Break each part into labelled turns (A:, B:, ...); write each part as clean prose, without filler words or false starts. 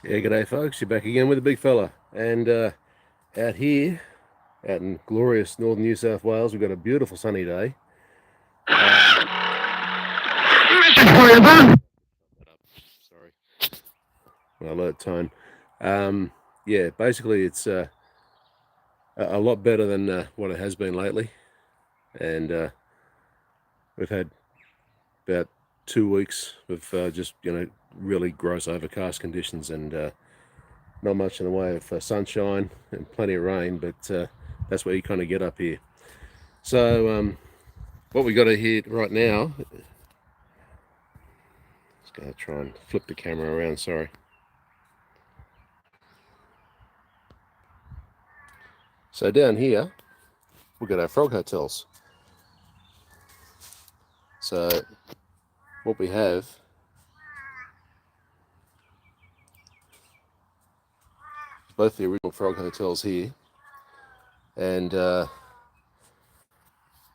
A: Yeah, g'day folks, you're back again with the big fella. And out here, out in glorious northern New South Wales, we've got a beautiful sunny day. Sorry, my alert tone. Yeah, basically it's a lot better than what it has been lately. And we've had about 2 weeks of just, really gross overcast conditions and not much in the way of sunshine and plenty of rain, but that's what you kind of get up here. So what we got here right now, just going to try and flip the camera around, sorry. So down here, we've got our frog hotels. So what we have is both the original frog hotels here, and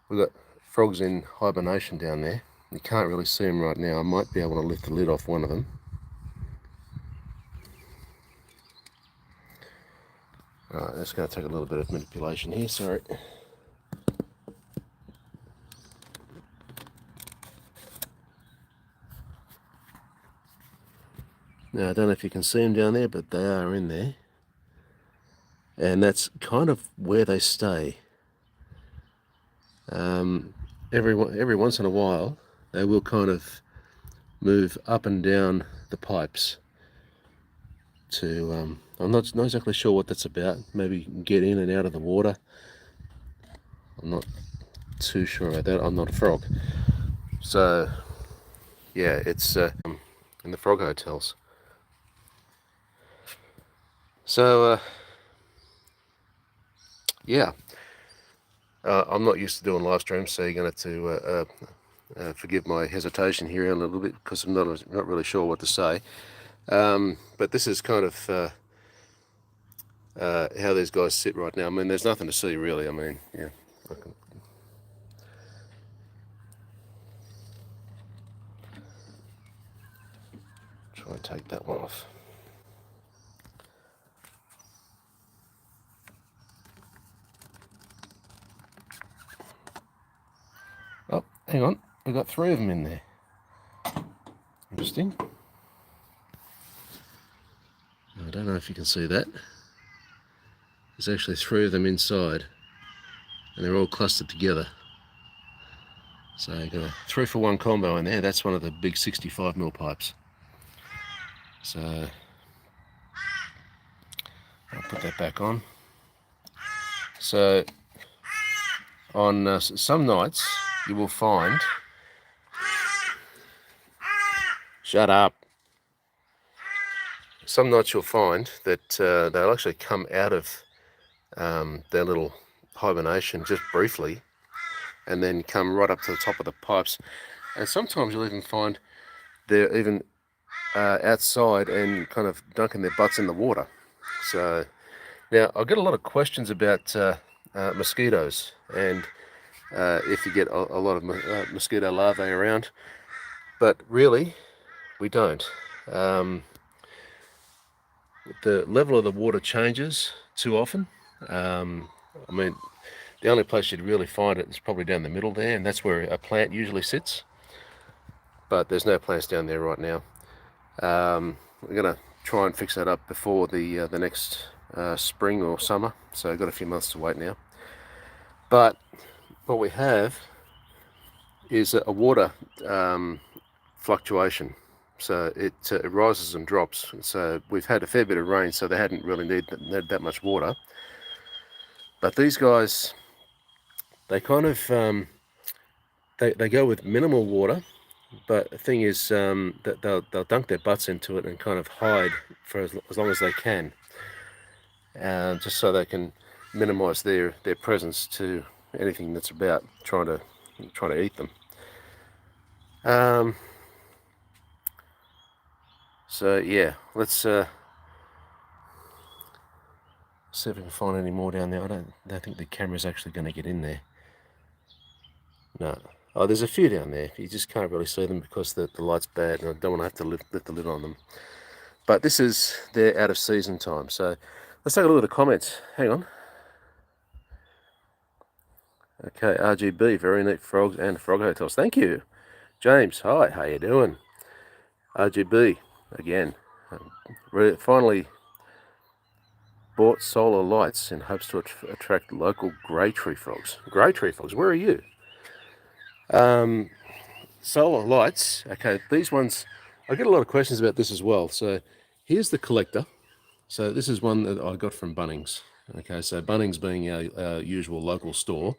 A: we've got frogs in hibernation down there. You can't really see them right now. I might be able to lift the lid off one of them. Alright, that's going to take a little bit of manipulation here, sorry. Now, I don't know if you can see them down there, but they are in there. And that's kind of where they stay. Every once in a while, they will kind of move up and down the pipes to, I'm not exactly sure what that's about. Maybe get in and out of the water. I'm not too sure about that. I'm not a frog. So, yeah, it's in the frog hotels. So, yeah, I'm not used to doing live streams, so you're going to forgive my hesitation here a little bit because I'm not really sure what to say. But this is kind of how these guys sit right now. I mean, there's nothing to see really. I mean, yeah, I can try and take that one off. Oh, hang on, we've got 3 of them in there. Interesting. I don't know if you can see that. There's actually 3 of them inside, and they're all clustered together. So you've got a 3-for-1 combo in there. That's one of the big 65mm pipes. So I'll put that back on. So on some nights you will find... Shut up. Some nights you'll find that they'll actually come out of their little hibernation just briefly and then come right up to the top of the pipes. And sometimes you'll even find they're even outside and kind of dunking their butts in the water. So now I get a lot of questions about mosquitoes and if you get a lot of mosquito larvae around, but really we don't. The level of the water changes too often. I mean, the only place you'd really find it is probably down the middle there, and that's where a plant usually sits. But there's no plants down there right now. We're going to try and fix that up before the next spring or summer, so I've got a few months to wait now. But what we have is a water fluctuation. So it rises and drops. So we've had a fair bit of rain, so they hadn't really needed that much water. But these guys, they kind of they go with minimal water. But the thing is that they'll dunk their butts into it and kind of hide for as long as they can, just so they can minimise their presence to anything that's about trying to eat them. So yeah, let's see if we can find any more down there. I don't think the camera's actually going to get in there. No. Oh, there's a few down there. You just can't really see them because the light's bad, and I don't want to have to lift the lid on them. But this is their out of season time. So let's take a look at the comments. Hang on. Okay, RGB, very neat frogs and frog hotels. Thank you. James, hi, how you doing? RGB, again. Finally bought solar lights in hopes to attract local grey tree frogs. Grey tree frogs, where are you? Solar lights, okay, these ones, I get a lot of questions about this as well. So here's the collector. So this is one that I got from Bunnings. Okay, so Bunnings being our usual local store.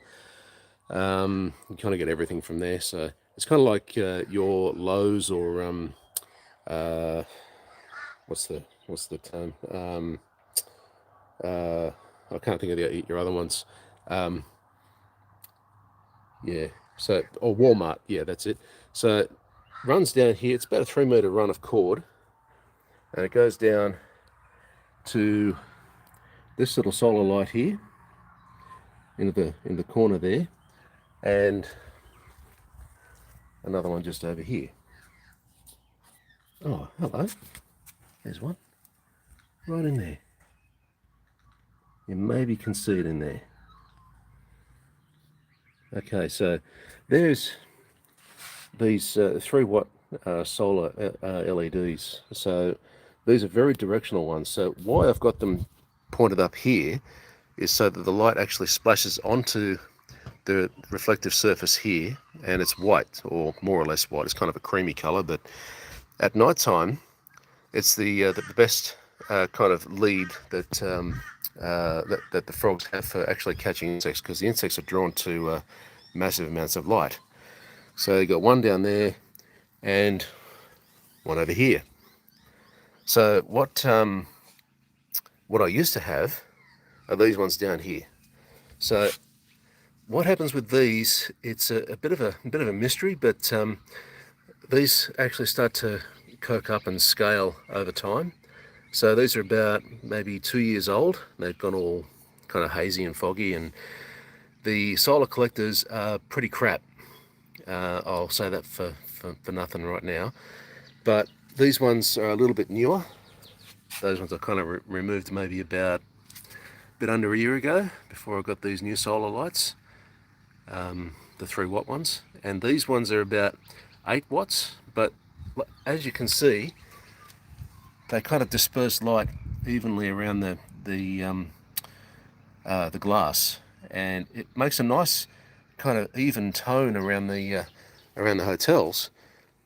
A: You kind of get everything from there. So it's kind of like your Lowe's or what's the term? I can't think of your other ones. Yeah. So or Walmart. Yeah, that's it. So it runs down here. It's about a 3 meter run of cord, and it goes down to this little solar light here in the corner there, and another one just over here. Oh, hello. There's one right in there. You maybe can see it in there. Okay, so there's these 3 watt solar LEDs. So these are very directional ones. So why I've got them pointed up here is so that the light actually splashes onto the reflective surface here, and it's white, or more or less white. It's kind of a creamy color, but at night time, it's the best kind of lead that that the frogs have for actually catching insects, because the insects are drawn to massive amounts of light. So you got one down there and one over here. So what I used to have are these ones down here. So what happens with these? It's a bit of a mystery, but these actually start to coke up and scale over time. So these are about maybe 2 years old. They've gone all kind of hazy and foggy, and the solar collectors are pretty crap. I'll say that for nothing right now. But these ones are a little bit newer. Those ones I kind of removed maybe about a bit under a year ago, before I got these new solar lights, the 3 watt ones. And these ones are about 8 watts, but as you can see, they kind of disperse light evenly around the glass, and it makes a nice kind of even tone around the hotels,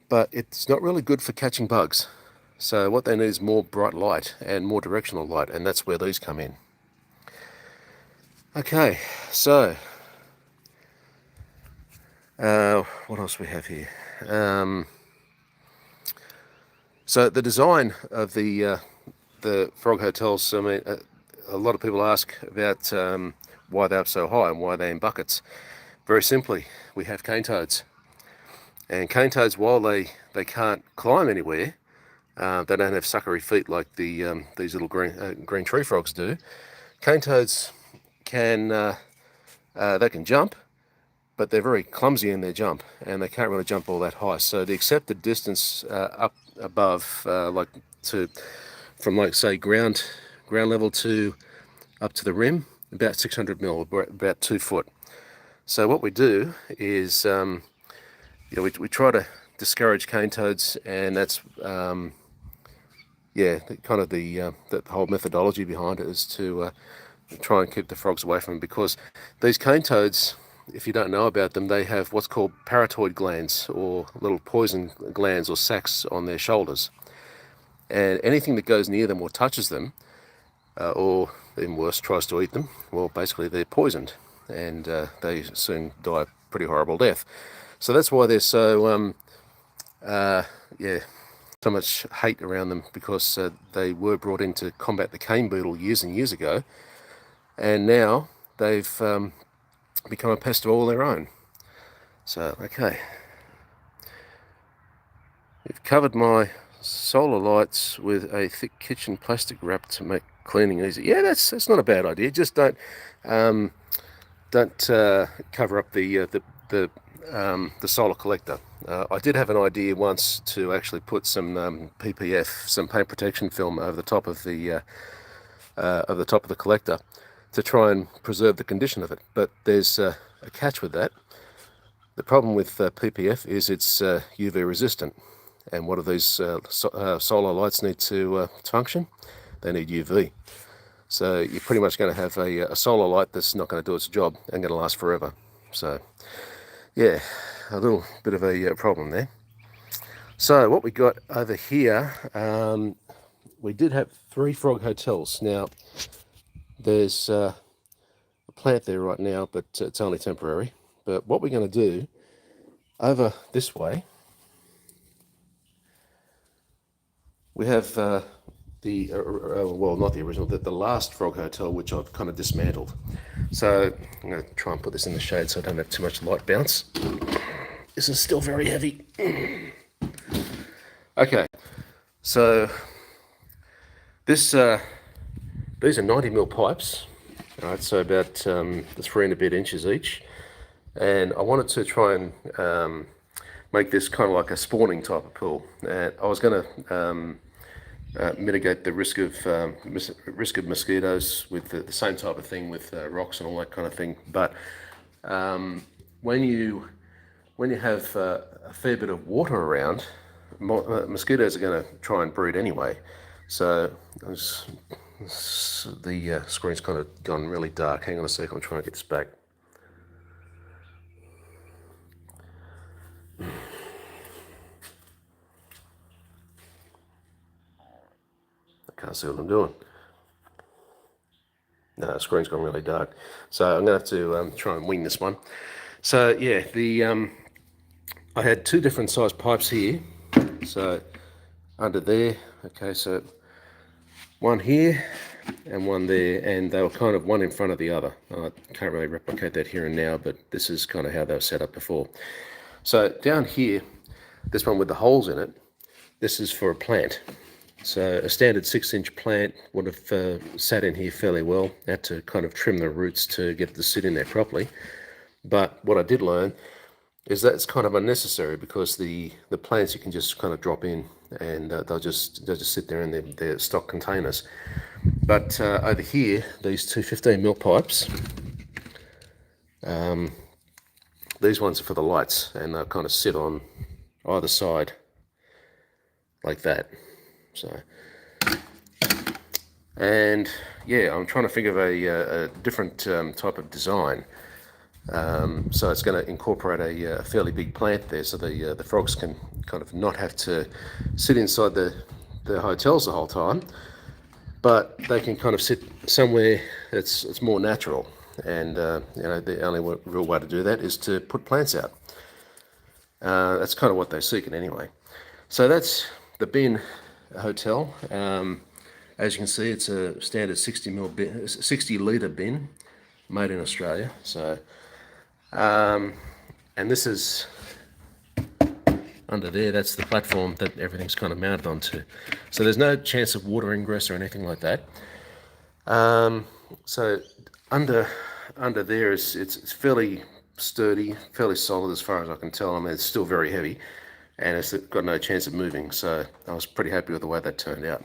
A: but it's not really good for catching bugs. So what they need is more bright light and more directional light, and that's where these come in. Okay, so what else we have here? So the design of the frog hotels, I mean, a lot of people ask about why they're up so high and why they're in buckets. Very simply, we have cane toads. And cane toads, while they can't climb anywhere, they don't have suckery feet like these little green tree frogs do. Cane toads they can jump, but they're very clumsy in their jump, and they can't really jump all that high. So the accepted distance up above, from like say ground level to up to the rim, about 600 mil, about 2 foot. So what we do is, we try to discourage cane toads, and that's kind of the whole methodology behind it is to try and keep the frogs away from them, because these cane toads, if you don't know about them, they have what's called parotoid glands, or little poison glands or sacs on their shoulders. And anything that goes near them or touches them, or even worse, tries to eat them, well, basically they're poisoned, and they soon die a pretty horrible death. So that's why there's so much hate around them, because they were brought in to combat the cane beetle years and years ago, and now they've become a pest of all their own. So, okay. We've covered my solar lights with a thick kitchen plastic wrap to make cleaning easy. Yeah, that's not a bad idea. Just don't cover up the the solar collector. I did have an idea once to actually put some PPF, some paint protection film, over the top of the collector to try and preserve the condition of it. But there's a catch with that. The problem with PPF is it's UV resistant, and what do these solar lights need to function? They need UV. So you're pretty much going to have a solar light that's not going to do its job and going to last forever. So yeah, a little bit of a problem there. So what we got over here, we did have 3 frog hotels. Now there's a plant there right now, but it's only temporary. But what we're going to do over this way, we have well, not the original, the last frog hotel, which I've kind of dismantled. So I'm going to try and put this in the shade so I don't have too much light bounce. This is still very heavy. Okay, so this these are 90mm pipes, all right, so about 3 and a bit inches each, and I wanted to try and make this kind of like a spawning type of pool. And I was going to mitigate the risk of mosquitoes with the same type of thing with rocks and all that kind of thing. But when you have a fair bit of water around, mosquitoes are going to try and breed anyway. So the screen's kind of gone really dark. Hang on a sec, I'm trying to get this back. I can't see what I'm doing. No, the screen's gone really dark. So I'm going to have to try and wing this one. So yeah, I had 2 different size pipes here. So under there, okay, so one here and one there, and they were kind of one in front of the other. I can't really replicate that here and now, but this is kind of how they were set up before. So down here, this one with the holes in it, this is for a plant. So a standard 6-inch plant would have sat in here fairly well. I had to kind of trim the roots to get it to sit in there properly. But what I did learn is that it's kind of unnecessary, because the plants you can just kind of drop in, and they'll just sit there in their stock containers. But over here, these 2 15mm pipes, these ones are for the lights, and they'll kind of sit on either side like that. So, and yeah, I'm trying to think of a different type of design. So it's going to incorporate a fairly big plant there, so the frogs can kind of not have to sit inside the hotels the whole time, but they can kind of sit somewhere that's more natural. And the only real way to do that is to put plants out. That's kind of what they're seeking anyway. So that's the bin hotel. As you can see, it's a standard 60 litre bin, made in Australia. So, and this is under there. That's the platform that everything's kind of mounted onto. So there's no chance of water ingress or anything like that. So under there it's fairly sturdy, fairly solid as far as I can tell. I mean, it's still very heavy, and it's got no chance of moving. So I was pretty happy with the way that turned out.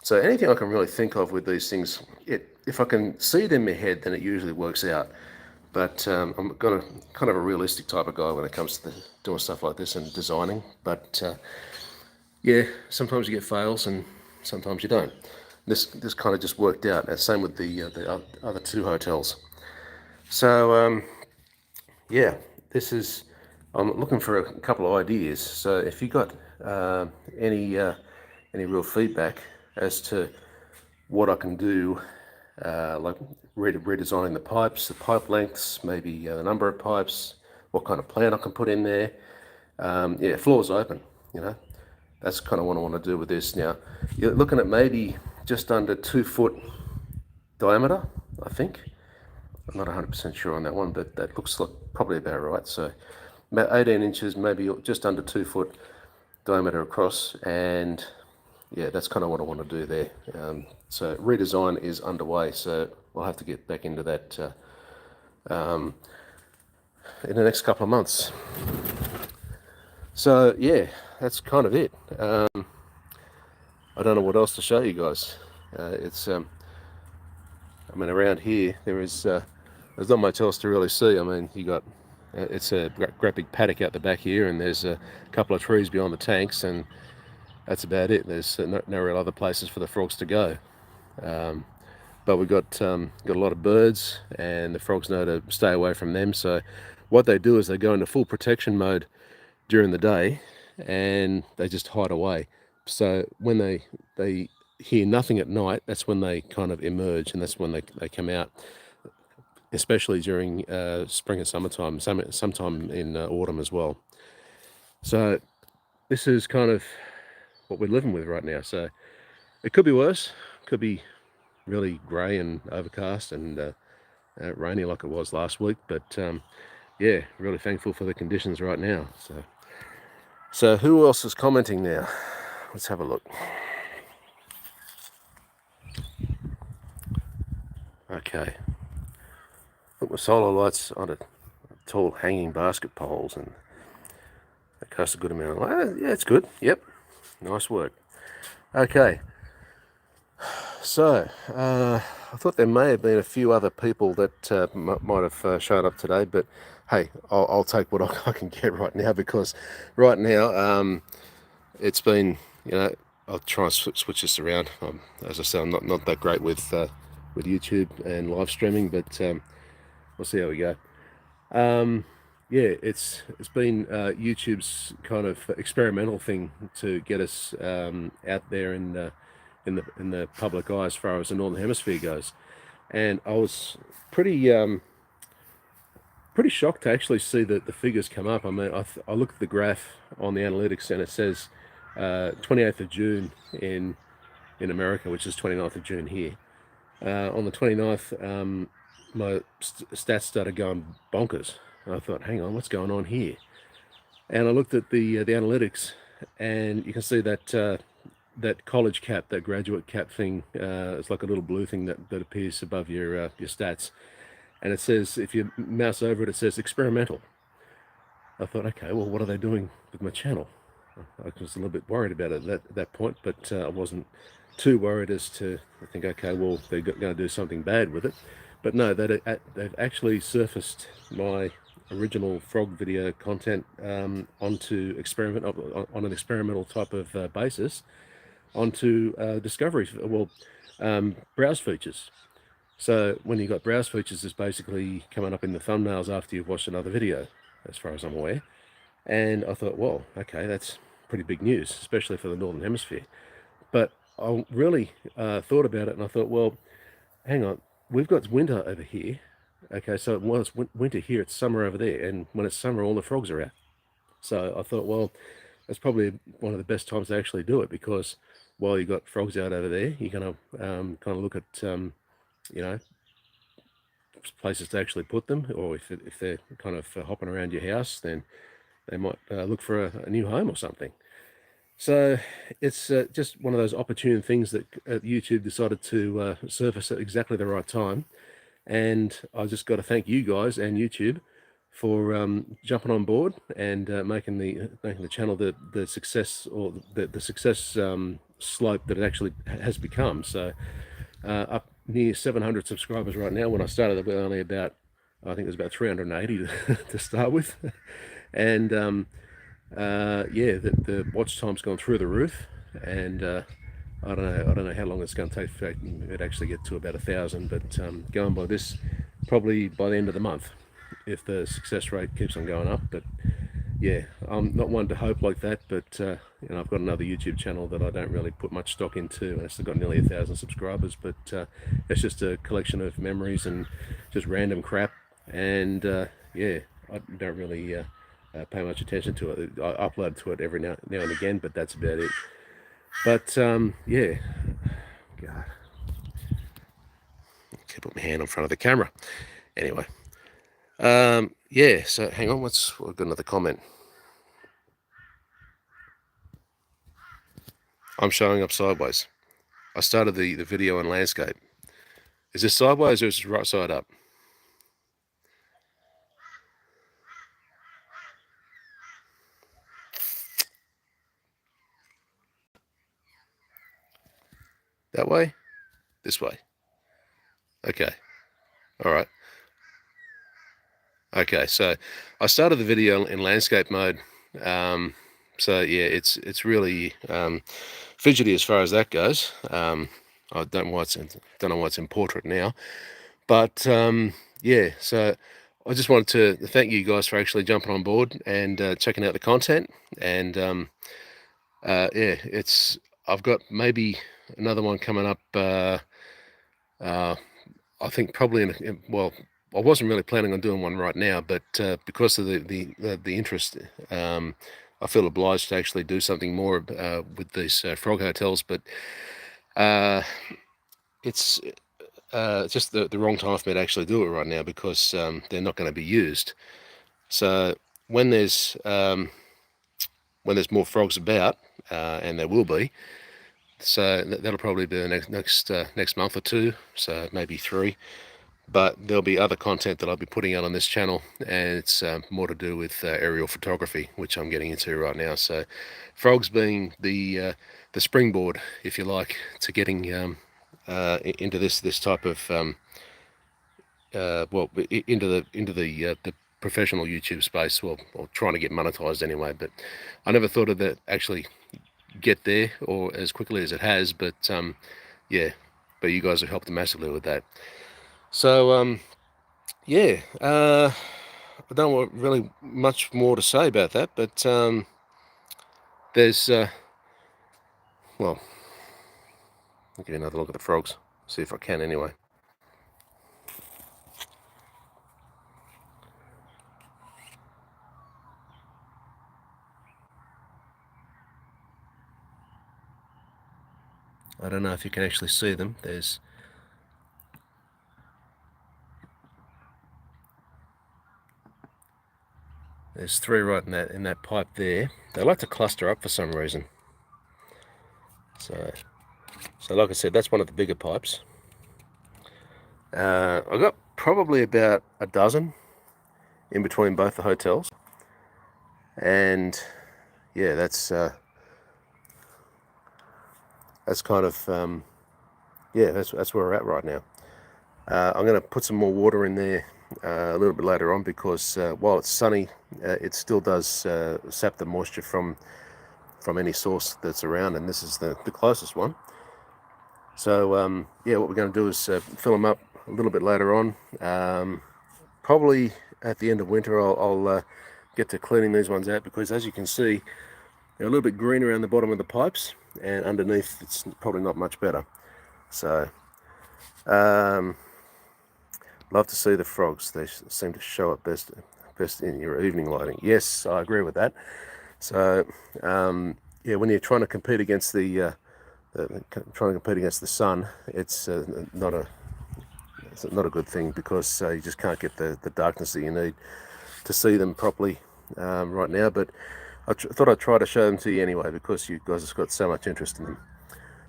A: So anything I can really think of with these things, if I can see it in my head, then it usually works out. But I'm kind of a realistic type of guy when it comes to doing stuff like this and designing. But yeah, sometimes you get fails and sometimes you don't. This kind of just worked out. And same with the other 2 hotels. So yeah, I'm looking for a couple of ideas. So if you got any real feedback as to what I can do, like redesigning the pipes, the pipe lengths, maybe the number of pipes, what kind of plant I can put in there. Yeah, floor's open, That's kind of what I want to do with this. Now, you're looking at maybe just under 2 foot diameter, I think. I'm not 100% sure on that one, but that looks like probably about right. So about 18 inches, maybe just under 2 foot diameter across, and yeah, that's kind of what I want to do there. So redesign is underway, so I'll have to get back into that in the next couple of months. So yeah, that's kind of it. I don't know what else to show you guys. I mean, around here there's not much else to really see. I mean, you got it's a great big paddock out the back here, and there's a couple of trees beyond the tanks, and that's about it. There's no real other places for the frogs to go. But we've got a lot of birds, and the frogs know to stay away from them. So what they do is they go into full protection mode during the day, and they just hide away. So when they hear nothing at night, that's when they kind of emerge, and that's when they come out, especially during spring and summertime, sometime in autumn as well. So this is kind of what we're living with right now. So it could be worse, could be really grey and overcast and rainy like it was last week, but yeah, really thankful for the conditions right now. So who else is commenting now? Let's have a look. Okay, look, the solar lights on a tall hanging basket poles, and that costs a good amount of light. Yeah, it's good. Yep, nice work. Okay, so I thought there may have been a few other people that might have showed up today, but hey, I'll take what I can get right now, because right now it's been, I'll try and switch this around. As I said, I'm not that great with YouTube and live streaming, but we'll see how we go. Yeah, it's been YouTube's kind of experimental thing to get us out there in the public eye as far as the Northern Hemisphere goes. And I was pretty shocked to actually see that the figures come up. I mean, I looked at the graph on the analytics, and it says 28th of June in America, which is 29th of June here. On the 29th, my stats started going bonkers. And I thought, hang on, what's going on here? And I looked at the analytics, and you can see that that college cap, that graduate cap thing, it's like a little blue thing that appears above your stats. And it says, if you mouse over it, it says experimental. I thought, okay, well, what are they doing with my channel? I was a little bit worried about it at that point, but I wasn't too worried as to think, okay, well, they're going to do something bad with it. But no, they've actually surfaced my original frog video content onto on an experimental type of basis, onto discovery, browse features. So when you got browse features, it's basically coming up in the thumbnails after you've watched another video, as far as I'm aware. And I thought, well, okay, that's pretty big news, especially for the Northern Hemisphere. But I really thought about it, and I thought, well, hang on, we've got winter over here. Okay, so when it's winter here, it's summer over there, and when it's summer, all the frogs are out. So I thought, well, that's probably one of the best times to actually do it, because while you've got frogs out over there, you're going to kind of look at places to actually put them, or if they're kind of hopping around your house, then they might look for a new home or something. So it's just one of those opportune things that YouTube decided to surface at exactly the right time. And I just got to thank you guys and YouTube for jumping on board and making the channel the success, or the success slope that it actually has become. So up near 700 subscribers right now. When I started, there were only about, I think it was about 380 to start with. And yeah, the watch time's gone through the roof, and I don't know how long it's going to take for it actually get to about 1,000, but going by this, probably by the end of the month, if the success rate keeps on going up. But yeah, I'm not one to hope like that, but I've got another YouTube channel that I don't really put much stock into, and it's still got nearly 1,000 subscribers, but it's just a collection of memories and just random crap. And yeah, I don't really pay much attention to it. I upload to it every now and again, but that's about it. But yeah, God, I can't put my hand in front of the camera. Anyway, yeah. So hang on, we've got another comment. I'm showing up sideways. I started the video in landscape. Is this sideways or is this right side up? That way? This way. Okay. All right. Okay, so I started the video in landscape mode. So yeah, it's really fidgety as far as that goes. I don't know why it's in portrait now, but yeah. So I just wanted to thank you guys for actually jumping on board and checking out the content. And yeah, I've got maybe another one coming up. I think probably well, I wasn't really planning on doing one right now, but because of the interest, I feel obliged to actually do something more with these frog hotels. But it's just the wrong time for me to actually do it right now because they're not going to be used. So when there's more frogs about, and there will be, so that'll probably be the next month or two, so maybe 3. But there'll be other content that I'll be putting out on this channel, and it's more to do with aerial photography, which I'm getting into right now. So frogs being the springboard, if you like, to getting into this type of well, into the professional YouTube space. Well, trying to get monetized anyway, but I never thought of that actually get there or as quickly as it has. But yeah, but you guys have helped massively with that. So yeah, I don't want really much more to say about that, but there's well, I'll give you another look at the frogs, see if I can anyway. I don't know if you can actually see them. There's There's 3 right in that pipe there. They like to cluster up for some reason. So like I said, that's one of the bigger pipes. I got probably about a dozen in between both the hotels, and yeah, that's kind of yeah, that's where we're at right now. I'm going to put some more water in there a little bit later on because while it's sunny, it still does sap the moisture from any source that's around, and this is the closest one. So yeah, what we're going to do is fill them up a little bit later on. Probably at the end of winter I'll get to cleaning these ones out, because as you can see, they're a little bit green around the bottom of the pipes, and underneath it's probably not much better. So love to see the frogs. They seem to show up best in your evening lighting. Yes, I agree with that. So yeah, when you're trying to compete against the sun, it's not a good thing, because you just can't get the darkness that you need to see them properly right now. But I thought I'd try to show them to you anyway, because you guys have got so much interest in them.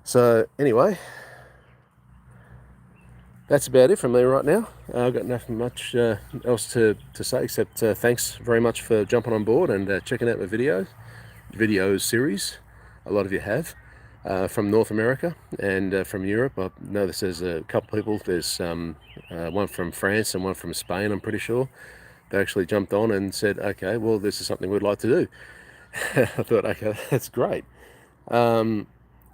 A: So anyway, that's about it from me right now. I've got nothing much else to say, except thanks very much for jumping on board and checking out my video series. A lot of you have, from North America and from Europe. I know there's a couple people. There's one from France and one from Spain, I'm pretty sure. They actually jumped on and said, okay, well, this is something we'd like to do. I thought, okay, that's great.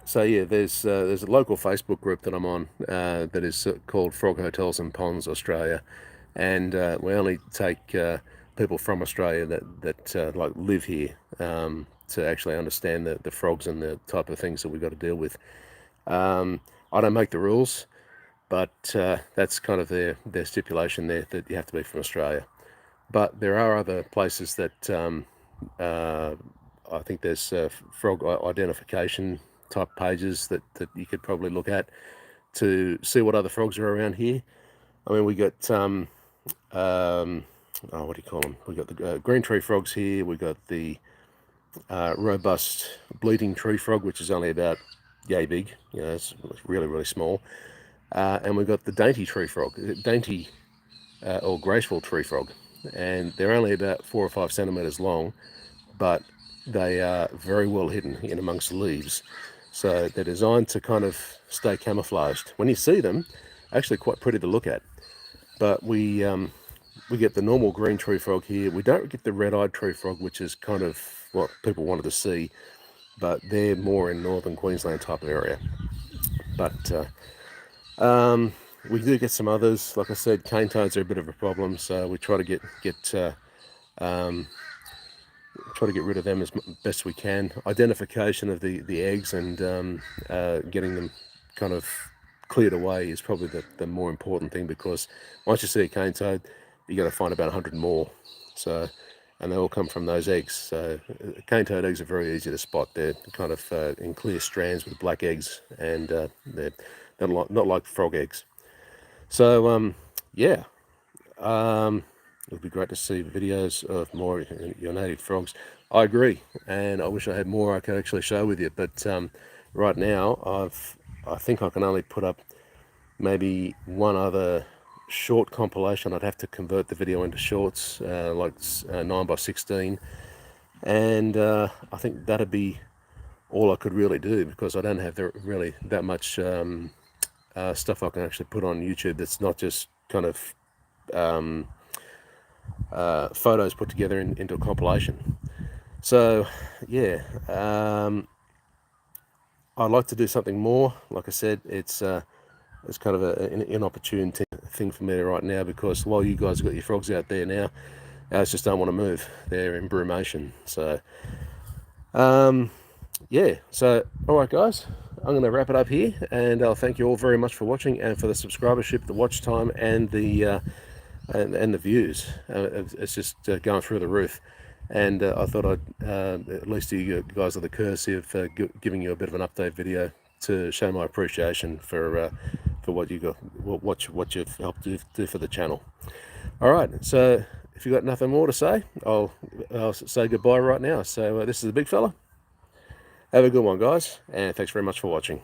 A: So yeah, there's a local Facebook group that I'm on that is called Frog Hotels and Ponds Australia, and we only take people from Australia that like live here to actually understand the frogs and the type of things that we've got to deal with. I don't make the rules, but that's kind of their stipulation there, that you have to be from Australia. But there are other places that I think there's frog identification type pages that you could probably look at to see what other frogs are around here. I mean, we got oh, what do you call them? We got the green tree frogs here. We got the robust bleating tree frog, which is only about yay big. You know, it's really small. And we've got the dainty tree frog, dainty or graceful tree frog, and they're only about 4 or 5 centimeters long, but they are very well hidden in amongst the leaves. So they're designed to kind of stay camouflaged. When you see them, actually quite pretty to look at. But we get the normal green tree frog here. We don't get the red-eyed tree frog, which is kind of what people wanted to see, but they're more in northern Queensland type of area. But we do get some others. Like I said, cane toads are a bit of a problem, so we try to get rid of them as best we can. Identification of the eggs and getting them kind of cleared away is probably the more important thing, because once you see a cane toad, you got to find about 100 more. So, and they all come from those eggs. So cane toad eggs are very easy to spot. They're kind of in clear strands with black eggs, and they're not like frog eggs. So yeah, it would be great to see videos of more of your native frogs. I agree, and I wish I had more I could actually show with you. But right now, I think I can only put up maybe one other short compilation. I'd have to convert the video into shorts, like 9x16, and I think that'd be all I could really do, because I don't have really that much stuff I can actually put on YouTube that's not just kind of photos put together into a compilation. So yeah, I'd like to do something more. Like I said, it's kind of an inopportune thing for me right now, because while you guys have got your frogs out there now, ours just don't want to move. They're in brumation. So yeah, so all right guys, I'm going to wrap it up here, and I'll thank you all very much for watching, and for the subscribership, the watch time, and the views. It's just going through the roof, and I thought I'd at least do you guys the courtesy of giving you a bit of an update video to show my appreciation for what you got, what you've helped do for the channel. All right, so if you've got nothing more to say, I'll say goodbye right now. So this is the big fella. Have a good one, guys, and thanks very much for watching.